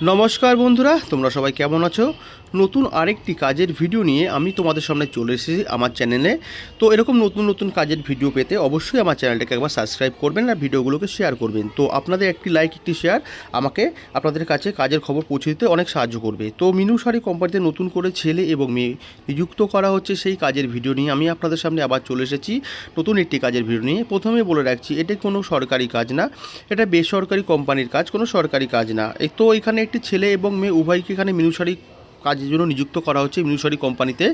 নমস্কার বন্ধুরা, তোমরা সবাই কেমন আছো? নতুন আরেকটি কাজের ভিডিও নিয়ে আমি তোমাদের সামনে চলে এসেছি আমার চ্যানেলে। তো এরকম নতুন নতুন কাজের ভিডিও পেতে অবশ্যই আমার চ্যানেলটাকে একবার সাবস্ক্রাইব করবেন আর ভিডিওগুলোকে শেয়ার করবেন। তো আপনাদের একটি লাইক, একটি শেয়ার আমাকে আপনাদের কাছে কাজের খবর পৌঁছে দিতে অনেক সাহায্য করবে। তো মিনু শাড়ি কোম্পানিতে নতুন করে ছেলে এবং মেয়ে নিযুক্ত করা হচ্ছে, সেই কাজের ভিডিও নিয়ে আমি আপনাদের সামনে আবার চলে এসেছি নতুন একটি কাজের ভিডিও নিয়ে। প্রথমে বলে রাখছি, এটা কোনো সরকারি কাজ না, এটা বেসরকারি কোম্পানির কাজ, কোনো সরকারি কাজ না। তো এখানে একটি ছেলে এবং মেয়ে উভয়কে এখানে মিনু শাড়ি কাজের জন্য নিযুক্ত করা হচ্ছে মিনু শাড়ি কোম্পানিতে।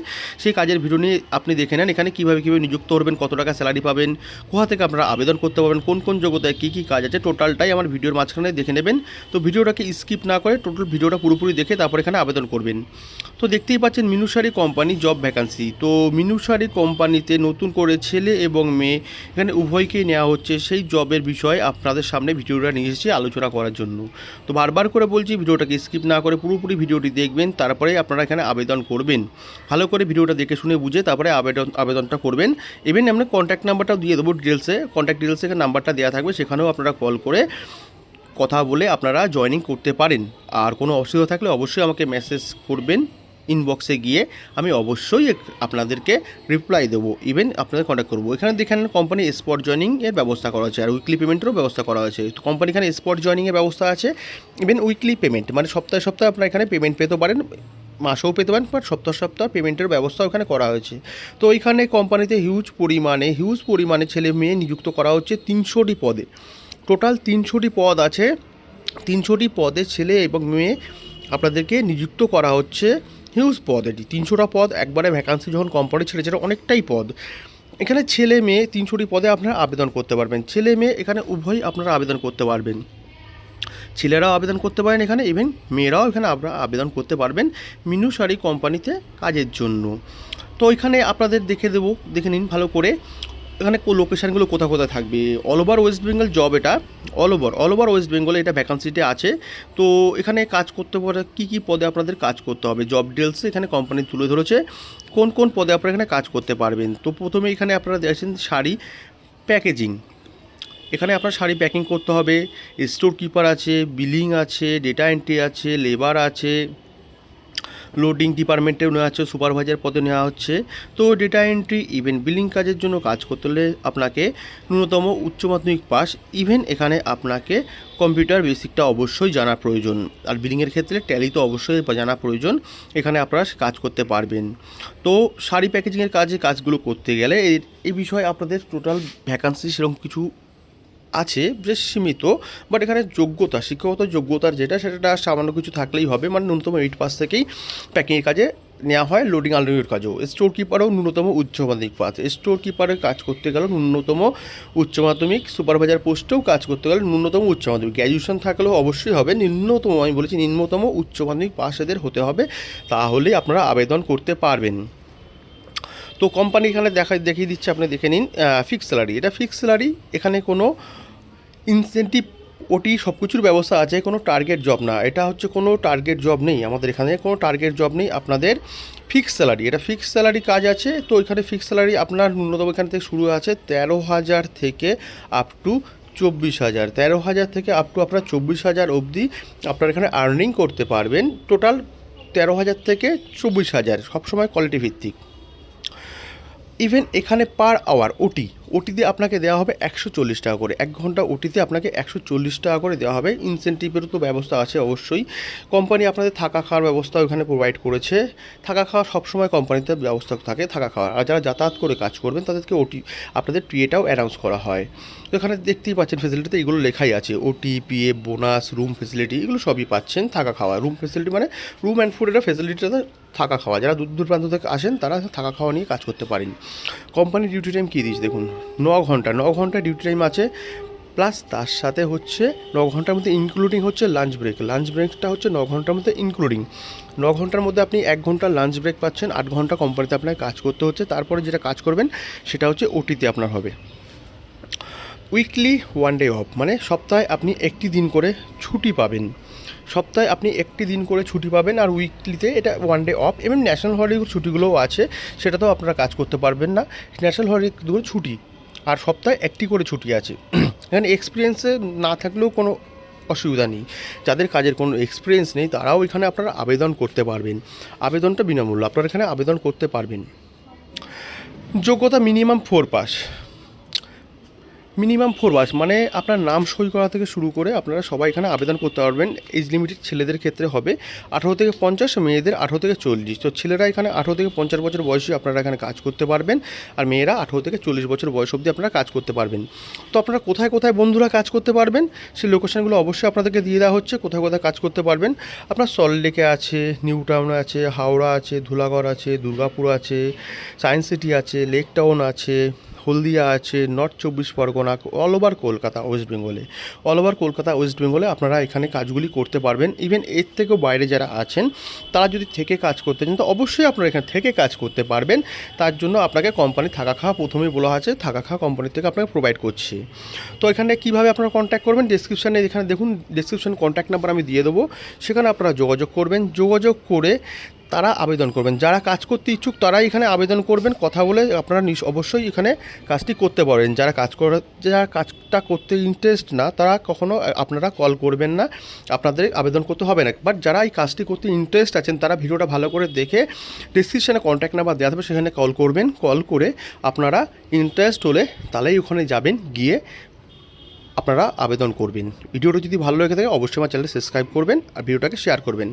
সেই কাজের ভিডিও নিয়ে আপনি দেখে নেন এখানে কীভাবে নিযুক্ত হবেন, কত টাকা স্যালারি পাবেন, কোথা থেকে আপনারা আবেদন করতে পারবেন, কোন কোন যোগ্যতায় কী কী কাজ আছে, টোটালটাই আমার ভিডিওর মাঝখানে দেখে নেবেন। তো ভিডিওটাকে স্কিপ না করে টোটাল ভিডিওটা পুরোপুরি দেখে তারপর এখানে আবেদন করবেন। তো দেখতেই পাচ্ছেন Minu sari company job vacancy. তো মিনু শাড়ি কোম্পানিতে নতুন করে ছেলে এবং মেয়ে এখানে উভয়কেই নেওয়া হচ্ছে, সেই জবের বিষয়ে আপনাদের সামনে ভিডিওটা নিয়ে এসেছি আলোচনা করার জন্য। তো বারবার করে বলছি, ভিডিওটাকে স্কিপ না করে পুরোপুরি ভিডিওটি দেখবেন, তারপরে আপনারা এখানে আবেদন করবেন। ভালো করে ভিডিওটা দেখে শুনে বুঝে তারপরে আবেদনটা করবেন। ইভেন আমরা কন্ট্যাক্ট নাম্বারটাও দিয়ে দেবো ডিটেলসে, কন্ট্যাক্ট ডিটেলসে নাম্বারটা দেওয়া থাকবে, সেখানেও আপনারা কল করে কথা বলে আপনারা জয়েনিং করতে পারেন। আর কোনো অসুবিধা থাকলে অবশ্যই আমাকে মেসেজ করবেন ইনবক্সে গিয়ে, আমি অবশ্যই আপনাদেরকে রিপ্লাই দেবো, ইভেন আপনাদের কন্ট্যাক্ট করবো। এখানে দেখেন কোম্পানি স্পট জয়েনিংয়ের ব্যবস্থা করা আছে আর উইকলি পেমেন্টেরও ব্যবস্থা করা আছে। তো কোম্পানি এখানে স্পট জয়েনিংয়ের ব্যবস্থা আছে, ইভেন উইকলি পেমেন্ট মানে সপ্তাহে সপ্তাহে আপনারা এখানে পেমেন্ট পেতে পারেন, মাসেও পেতে পারেন, বাট সপ্তাহ সপ্তাহ পেমেন্টের ব্যবস্থা ওখানে করা হয়েছে। তো এইখানে কোম্পানিতে হিউজ পরিমাণে ছেলে মেয়ে নিযুক্ত করা হচ্ছে 300টি পদে। টোটাল 300টি পদ আছে, 300টি পদে ছেলে এবং মেয়ে আপনাদেরকে নিযুক্ত করা হচ্ছে। হিউজ পদ, এটি 300টা পদ একবারে ভ্যাকান্সি যখন কোম্পানি ছেড়েছে, অনেকটাই পদ। এখানে ছেলে মেয়ে 300টি পদে আপনারা আবেদন করতে পারবেন। ছেলে মেয়ে এখানে উভয়ই আপনারা আবেদন করতে পারবেন, ছেলেরাও আবেদন করতে পারেন এখানে, ইভেন মেয়েরাও এখানে আপনারা আবেদন করতে পারবেন মিনু শাড়ি কোম্পানিতে কাজের জন্য। তো এখানে আপনাদের দেখে নিন ভালো করে এখানে লোকেশানগুলো কোথায় কোথায় থাকবে। All over West Bengal job, এটা অল ওভার ওয়েস্ট বেঙ্গলে এটা ভ্যাকান্সিতে আছে। তো এখানে কাজ করতে পারে কী কী পদে আপনাদের কাজ করতে হবে, জব ডিটেলসে এখানে কোম্পানি তুলে ধরেছে কোন কোন পদে আপনারা এখানে কাজ করতে পারবেন। তো প্রথমে এখানে আপনারা দেখছেন শাড়ি প্যাকেজিং, এখানে আপনার শাড়ি প্যাকিং করতে হবে। স্টোর কিপার আছে, বিলিং আছে, ডেটা এন্ট্রি আছে, লেবার আছে, লোডিং ডিপার্টমেন্টেও নেওয়া হচ্ছে, সুপারভাইজার পদে নেওয়া হচ্ছে। তো ডেটা এন্ট্রি ইভেন বিলিং কাজের জন্য কাজ করতে হলে আপনাকে ন্যূনতম উচ্চ মাধ্যমিক পাস, ইভেন এখানে আপনাকে কম্পিউটার বেসিকটা অবশ্যই জানা প্রয়োজন। আর বিলিংয়ের ক্ষেত্রে ট্যালি তো অবশ্যই জানা প্রয়োজন, এখানে আপনারা কাজ করতে পারবেন। তো শাড়ি প্যাকেজিংয়ের কাজগুলো করতে গেলে এই বিষয়ে আপনাদের টোটাল ভ্যাকান্সি সেরকম কিছু আছে, বেশ সীমিত, বাট এখানে যোগ্যতা, শিক্ষাগত যোগ্যতার সেটা সামান্য কিছু থাকলেই হবে, মানে ন্যূনতম 8 পাস থেকেই প্যাকিংয়ের কাজে নেওয়া হয়, লোডিং আনলোডিংয়ের কাজও। স্টোর কিপারও ন্যূনতম উচ্চ মাধ্যমিক পাস, স্টোর কিপারের কাজ করতে গেলেও ন্যূনতম উচ্চ মাধ্যমিক, সুপারভাইজার পোস্টেও কাজ করতে গেলে ন্যূনতম উচ্চ মাধ্যমিক, গ্র্যাজুয়েশন থাকলেও অবশ্যই হবে, নিম্নতম আমি বলেছি নিম্নতম উচ্চ মাধ্যমিক পাস এদের হতে হবে, তাহলেই আপনারা আবেদন করতে পারবেন। তো কোম্পানি এখানে দেখিয়ে দিচ্ছে, আপনি দেখে নিন। ফিক্স স্যালারি, এটা ফিক্স স্যালারি, এখানে কোনো ইনসেন্টিভ ওটি সব কিছুর ব্যবস্থা আছে, কোনো টার্গেট জব না, এটা হচ্ছে কোনো টার্গেট জব নেই, আমাদের এখানে কোনো টার্গেট জব নেই, আপনাদের ফিক্স স্যালারি, এটা ফিক্স স্যালারি কাজ আছে। তো এখানে ফিক্স স্যালারি আপনার ন্যূনতম এখান থেকে শুরু আছে 13,000 থেকে আপ টু 24,000, 13,000 থেকে আপ টু আপনার 24,000 অবধি আপনার এখানে আর্নিং করতে পারবেন। টোটাল 13,000 থেকে 24,000, সবসময় কোয়ালিটি ভিত্তিক। ইভেন এখানে পার আওয়ার ওটিতে আপনাকে দেওয়া হবে 140 টাকা করে, 1 ঘন্টা ওটিতে আপনাকে 140 টাকা করে দেওয়া হবে। ইনসেন্টিভেরও তো ব্যবস্থা আছে অবশ্যই, কোম্পানি আপনাদের থাকা খাওয়ার ব্যবস্থা ওখানে প্রোভাইড করেছে, থাকা খাওয়া সবসময় কোম্পানিতে ব্যবস্থা থাকে থাকা খাওয়ার। আর যারা যাতায়াত করে কাজ করবেন তাদেরকে আপনাদের পিএটাও অ্যানাউন্স করা হয়। তো এখানে দেখতেই পাচ্ছেন ফেসিলিটিতে এগুলো লেখাই আছে, ওটি, পিএফ, বোনাস, রুম ফেসিলিটি, এগুলো সবই পাচ্ছেন। থাকা খাওয়া, রুম ফেসিলিটি মানে রুম অ্যান্ড ফুডের ফেসিলিটিতে থাকা খাওয়া, যারা দূর প্রান্ত থেকে আসেন তারা থাকা খাওয়া নিয়ে কাজ করতে পারেন। কোম্পানির ডিউটি টাইম কী দিয়েছে দেখুন, 9 ঘন্টা ডিউটি টাইম আছে, প্লাস তার সাথে হচ্ছে 9 ঘন্টার মধ্যে ইনক্লুডিং হচ্ছে লাঞ্চ ব্রেকটা হচ্ছে 9 ঘন্টার মধ্যে ইনক্লুডিং। 9 ঘন্টার মধ্যে আপনি 1 ঘন্টা লাঞ্চ ব্রেক পাচ্ছেন, 8 ঘন্টা কোম্পানিতে আপনাকে কাজ করতে হচ্ছে। তারপরে যেটা কাজ করবেন সেটা হচ্ছে ওটিতে আপনার হবে। উইকলি 1 ডে অফ, মানে সপ্তাহে আপনি একটি দিন করে ছুটি পাবেন, আর উইকলিতে এটা 1 ডে অফ। এবং ন্যাশনাল হলিডে ছুটিগুলোও আছে, সেটাতেও আপনারা কাজ করতে পারবেন না, ন্যাশনাল হলিডেগুলো ছুটি, আর সপ্তাহে একটি করে ছুটি আছে। এখানে এক্সপিরিয়েন্সে না থাকলেও কোনো অসুবিধা নেই। যাদের কাজের কোনো এক্সপিরিয়েন্স নেই তারাও এখানে আপনারা আবেদন করতে পারবেন। আবেদনটা বিনামূল্য, আপনারা এখানে আবেদন করতে পারবেন। যোগ্যতা মিনিমাম 4 পাস। মিনিমাম 4 পাস মানে আপনার নাম সই করা থেকে শুরু করে আপনারা সবাই এখানে আবেদন করতে পারবেন। এজ লিমিটেড ছেলেদের ক্ষেত্রে হবে 18 থেকে 50, মেয়েদের 18 থেকে 40। তো ছেলেরা এখানে 18 থেকে 50 বছর বয়সী আপনারা এখানে কাজ করতে পারবেন, আর মেয়েরা 18 থেকে 40 বছর বয়স অবধি আপনারা কাজ করতে পারবেন। তো আপনারা কোথায় কোথায় বন্ধুরা কাজ করতে পারবেন সেই লোকেশনগুলো অবশ্যই আপনাদেরকে দিয়ে দেওয়া হচ্ছে, কোথায় কোথায় কাজ করতে পারবেন। আপনার সল্টলেকে আছে, নিউ টাউনে আছে, হাওড়া আছে, ধুলাগড় আছে, দুর্গাপুর আছে, সায়েন্স সিটি আছে, লেক টাউন আছে, হলদিয়া আছে, north 24 Pargana, all over Kolkata West বেঙ্গলে, অল ওভার কলকাতা ওয়েস্ট বেঙ্গলে আপনারা এখানে কাজগুলি করতে পারবেন। ইভেন এর থেকেও বাইরে যারা আছেন তারা যদি থেকে কাজ করতে চান তো অবশ্যই আপনারা এখানে থেকে কাজ করতে পারবেন। তার জন্য আপনাকে কোম্পানি থাকা খাওয়া প্রথমেই বলা আছে, থাকা খাওয়া কোম্পানি থেকে আপনাকে প্রোভাইড করছে। তো এখানে কীভাবে আপনারা কন্ট্যাক্ট করবেন, ডেসক্রিপশানে এখানে দেখুন, ডেসক্রিপশানে কন্ট্যাক্ট নাম্বার আমি দিয়ে দেবো, সেখানে আপনারা যোগাযোগ করবেন। যোগাযোগ করে তারা আবেদন করবেন। যারা কাজ করতে ইচ্ছুক তারাই এখানে আবেদন করবেন, কথা বলে আপনারা অবশ্যই এখানে কাজটি করতে পারেন। যারা কাজটা করতে ইন্টারেস্ট না তারা কখনো আপনারা কল করবেন না, আপনাদের আবেদন করতে হবে না। বাট যারা এই কাজটি করতে ইন্টারেস্ট আছেন তারা ভিডিওটা ভালো করে দেখে ডেসক্রিপশানে কন্ট্যাক্ট নাম্বার দেওয়া থাকবে, সেখানে কল করবেন। কল করে আপনারা ইন্টারেস্ট হলে তাহলেই ওখানে যাবেন, গিয়ে আপনারা আবেদন করবেন। ভিডিওটা যদি ভালো লেগে থাকে অবশ্যই আমার চ্যানেলটি সাবস্ক্রাইব করবেন আর ভিডিওটাকে শেয়ার করবেন।